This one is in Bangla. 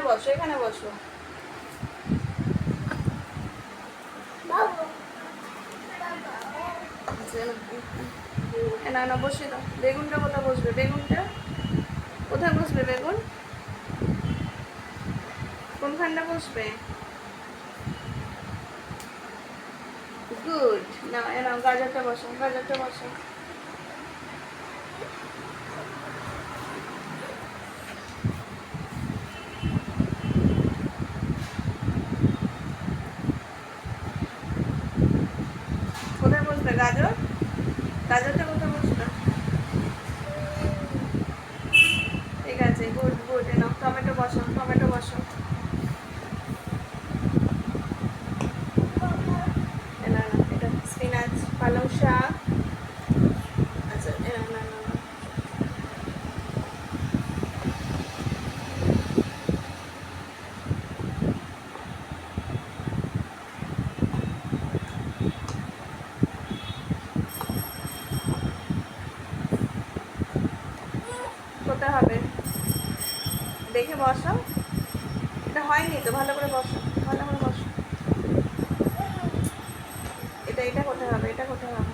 বসো, এখানে বসো। না না বসে দাও। বেগুনটা কোথায় বসবে? বেগুনটা কোথায় বসবে? বেগুন কোনখানটা বসবে? গুড। না না, গাজরটা বসো, গাজরটা বসো। কোথায় বসবে গাজর? গাজরটা কোথায় বসবে? ঠিক আছে, গুড গুড। নাও টমেটো বসো, টমেটো বসো। না না, এটা স্পিনাচ, পালং শাক। আচ্ছা না না না না, কোথায় হবে দেখে বসো। এটা হয়নি তো, ভালো করে বসো, ভালো করে বসো। এটা এটা কোথায় হবে? এটা কোথায় হবে?